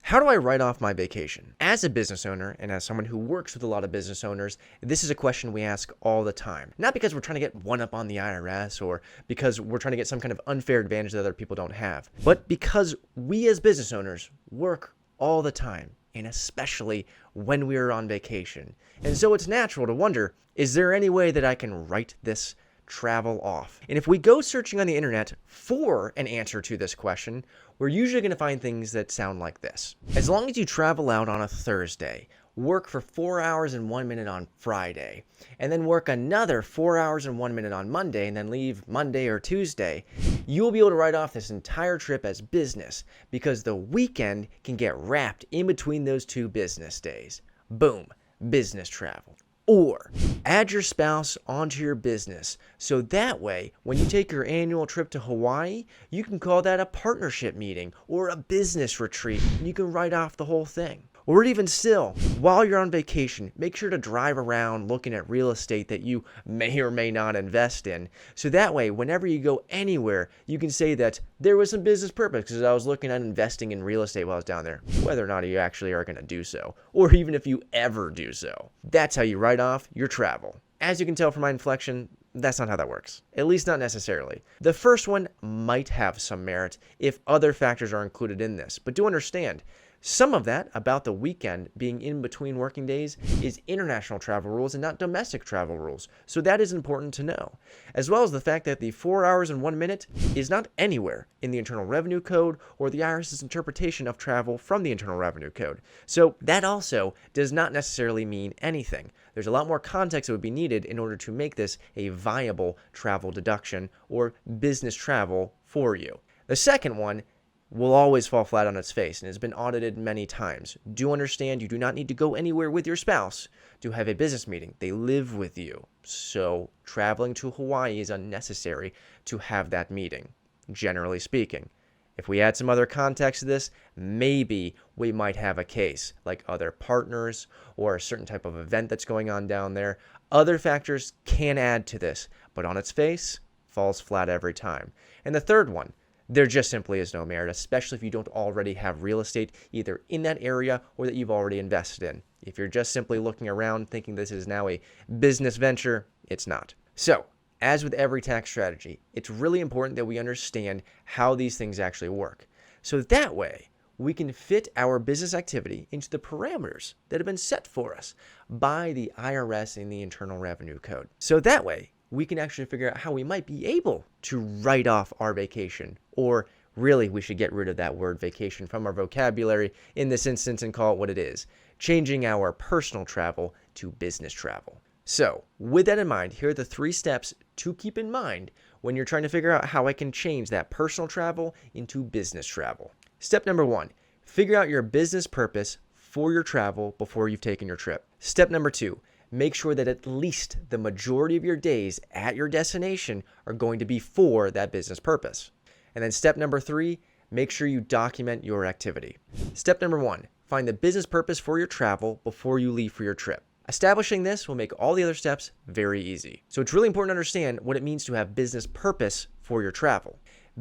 How do I write off my vacation? As a business owner and as someone who works with a lot of business owners, this is a question we ask all the time. Not because we're trying to get one up on the IRS or because we're trying to get some kind of unfair advantage that other people don't have, but because we as business owners work all the time, and especially when we are on vacation. And so it's natural to wonder, is there any way that I can write this travel off? And if we go searching on the internet for an answer to this question, we're usually going to find things that sound like this. As long as you travel out on a Thursday, work for 4 hours and 1 minute on Friday, and then work another 4 hours and 1 minute on Monday, and then leave Monday or Tuesday, you will be able to write off this entire trip as business because the weekend can get wrapped in between those 2 business days. Boom, business travel. Or add your spouse onto your business so that way when you take your annual trip to Hawaii, you can call that a partnership meeting or a business retreat and you can write off the whole thing. Or even still, while you're on vacation, make sure to drive around looking at real estate that you may or may not invest in. So that way, whenever you go anywhere, you can say that there was some business purpose because I was looking at investing in real estate while I was down there, whether or not you actually are going to do so, or even if you ever do so. That's how you write off your travel. As you can tell from my inflection, that's not how that works. At least not necessarily. The first one might have some merit if other factors are included in this, but do understand, some of that about the weekend being in between working days is international travel rules and not domestic travel rules. So that is important to know. As well as the fact that the 4 hours and 1 minute is not anywhere in the Internal Revenue Code or the IRS's interpretation of travel from the Internal Revenue Code. So that also does not necessarily mean anything. There's a lot more context that would be needed in order to make this a viable travel deduction or business travel for you. The second one will always fall flat on its face and has been audited many times. Do understand you do not need to go anywhere with your spouse to have a business meeting. They live with you. So traveling to Hawaii is unnecessary to have that meeting, generally speaking. If we add some other context to this, maybe we might have a case like other partners or a certain type of event that's going on down there. Other factors can add to this, but on its face, falls flat every time. And the third one, there just simply is no merit, especially if you don't already have real estate either in that area or that you've already invested in. If you're just simply looking around thinking this is now a business venture, it's not. So, as with every tax strategy, it's really important that we understand how these things actually work. So that way, we can fit our business activity into the parameters that have been set for us by the IRS and the Internal Revenue Code. So that way, we can actually figure out how we might be able to write off our vacation. Or really, we should get rid of that word vacation from our vocabulary in this instance and call it what it is, changing our personal travel to business travel. So, with that in mind, here are the 3 steps to keep in mind when you're trying to figure out how I can change that personal travel into business travel. Step number 1, figure out your business purpose for your travel before you've taken your trip. Step number 2, make sure that at least the majority of your days at your destination are going to be for that business purpose. And then step number 3, make sure you document your activity. Step number 1, find the business purpose for your travel before you leave for your trip. Establishing this will make all the other steps very easy. So it's really important to understand what it means to have business purpose for your travel.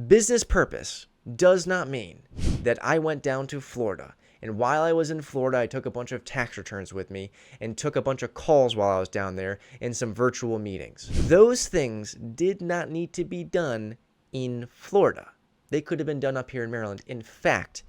Business purpose does not mean that I went down to Florida and while I was in Florida, I took a bunch of tax returns with me and took a bunch of calls while I was down there and some virtual meetings. Those things did not need to be done in Florida. They could have been done up here in Maryland. In fact,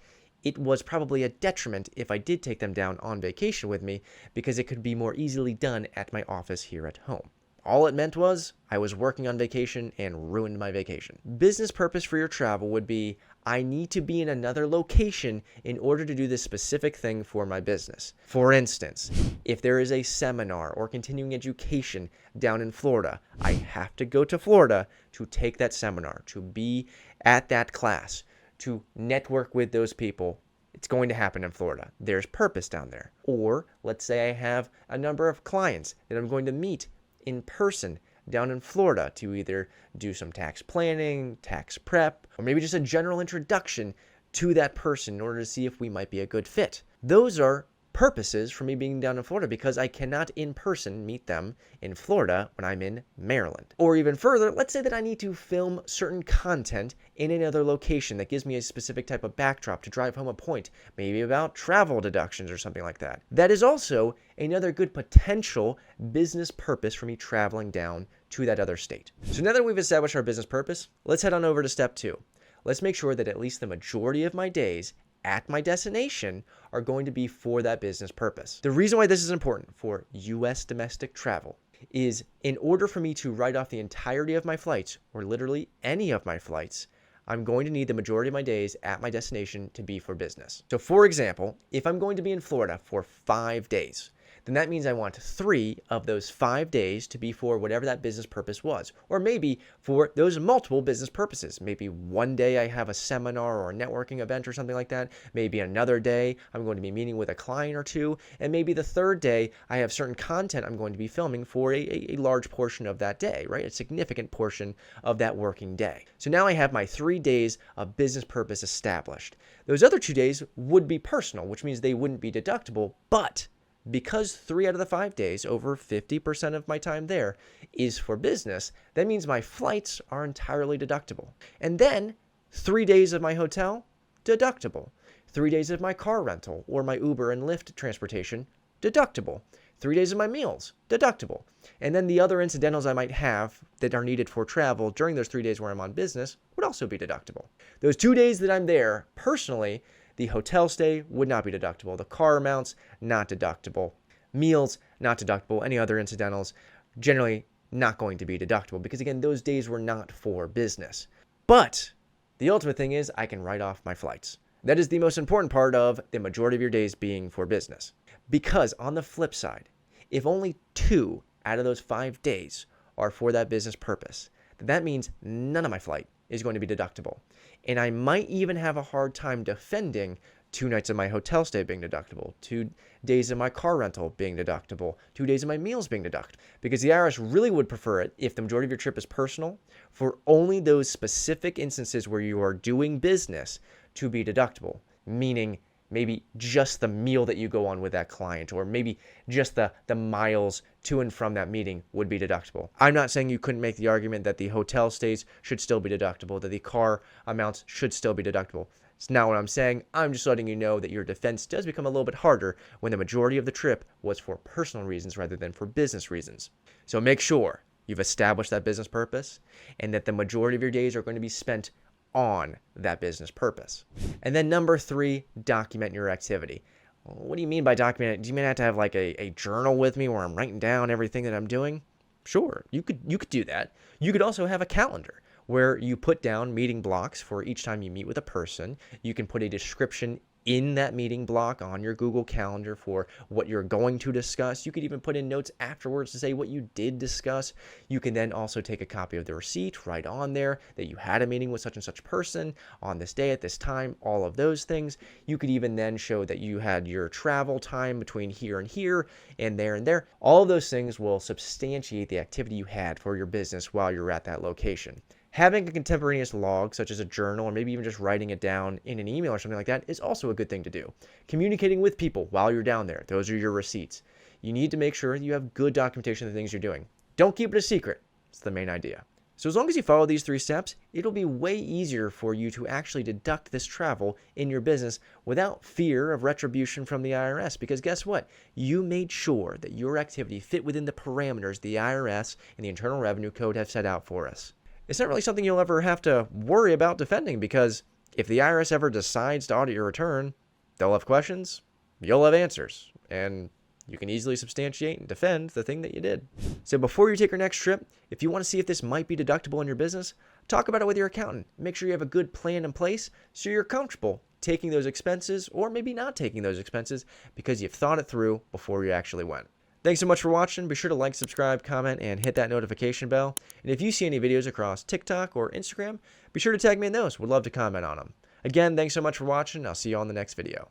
it was probably a detriment if I did take them down on vacation with me because it could be more easily done at my office here at home. All it meant was I was working on vacation and ruined my vacation. Business purpose for your travel would be I need to be in another location in order to do this specific thing for my business. For instance, if there is a seminar or continuing education down in Florida, I have to go to Florida to take that seminar, to be at that class, to network with those people. It's going to happen in Florida. There's purpose down there. Or let's say I have a number of clients that I'm going to meet in person down in Florida to either do some tax planning, tax prep, or maybe just a general introduction to that person in order to see if we might be a good fit. Those are purposes for me being down in Florida because I cannot in person meet them in Florida when I'm in Maryland. Or even further, let's say that I need to film certain content in another location that gives me a specific type of backdrop to drive home a point, maybe about travel deductions or something like that. That is also another good potential business purpose for me traveling down to that other state. So now that we've established our business purpose, let's head on over to step 2. Let's make sure that at least the majority of my days at my destination are going to be for that business purpose. The reason why this is important for U.S. domestic travel is in order for me to write off the entirety of my flights, or literally any of my flights, I'm going to need the majority of my days at my destination to be for business. So for example, if I'm going to be in Florida for 5 days, then that means I want 3 of those 5 days to be for whatever that business purpose was, or maybe for those multiple business purposes. Maybe one day I have a seminar or a networking event or something like that. Maybe another day I'm going to be meeting with a client or two, and maybe the third day I have certain content I'm going to be filming for a large portion of that day, right? A significant portion of that working day. So now I have my 3 days of business purpose established. Those other 2 days would be personal, which means they wouldn't be deductible, but because 3 out of the 5 days, over 50% of my time there, is for business, that means my flights are entirely deductible. And then 3 days of my hotel, deductible. 3 days of my car rental or my Uber and Lyft transportation, deductible. 3 days of my meals, deductible. And then the other incidentals I might have that are needed for travel during those 3 days where I'm on business would also be deductible. Those 2 days that I'm there personally, the hotel stay would not be deductible. The car amounts, not deductible. Meals, not deductible. Any other incidentals, generally not going to be deductible because, again, those days were not for business. But the ultimate thing is I can write off my flights. That is the most important part of the majority of your days being for business. Because on the flip side, if only 2 out of those 5 days are for that business purpose, then that means none of my flight is going to be deductible. And I might even have a hard time defending 2 nights of my hotel stay being deductible, 2 days of my car rental being deductible, 2 days of my meals being deductible. Because the IRS really would prefer it if the majority of your trip is personal for only those specific instances where you are doing business to be deductible, meaning maybe just the meal that you go on with that client, or maybe just the miles to and from that meeting would be deductible. I'm not saying you couldn't make the argument that the hotel stays should still be deductible, that the car amounts should still be deductible. It's not what I'm saying. I'm just letting you know that your defense does become a little bit harder when the majority of the trip was for personal reasons rather than for business reasons. So make sure you've established that business purpose and that the majority of your days are going to be spent on that business purpose. And then number 3, document your activity. What do you mean by document it? Do you mean I have to have like a journal with me where I'm writing down everything that I'm doing? Sure, you could do that. You could also have a calendar where you put down meeting blocks for each time you meet with a person. You can put a description in that meeting block on your Google Calendar for what you're going to discuss. You could even put in notes afterwards to say what you did discuss. You can then also take a copy of the receipt, write on there that you had a meeting with such and such person on this day at this time, all of those things. You could even then show that you had your travel time between here and here and there and there. All of those things will substantiate the activity you had for your business while you're at that location. Having a contemporaneous log, such as a journal, or maybe even just writing it down in an email or something like that, is also a good thing to do. Communicating with people while you're down there, those are your receipts. You need to make sure you have good documentation of the things you're doing. Don't keep it a secret. It's the main idea. So as long as you follow these 3 steps, it'll be way easier for you to actually deduct this travel in your business without fear of retribution from the IRS. Because guess what? You made sure that your activity fit within the parameters the IRS and the Internal Revenue Code have set out for us. It's not really something you'll ever have to worry about defending, because if the IRS ever decides to audit your return, they'll have questions, you'll have answers, and you can easily substantiate and defend the thing that you did. So before you take your next trip, if you want to see if this might be deductible in your business, talk about it with your accountant. Make sure you have a good plan in place so you're comfortable taking those expenses, or maybe not taking those expenses, because you've thought it through before you actually went. Thanks so much for watching. Be sure to like, subscribe, comment, and hit that notification bell. And if you see any videos across TikTok or Instagram, be sure to tag me in those. We'd love to comment on them. Again, thanks so much for watching. I'll see you on the next video.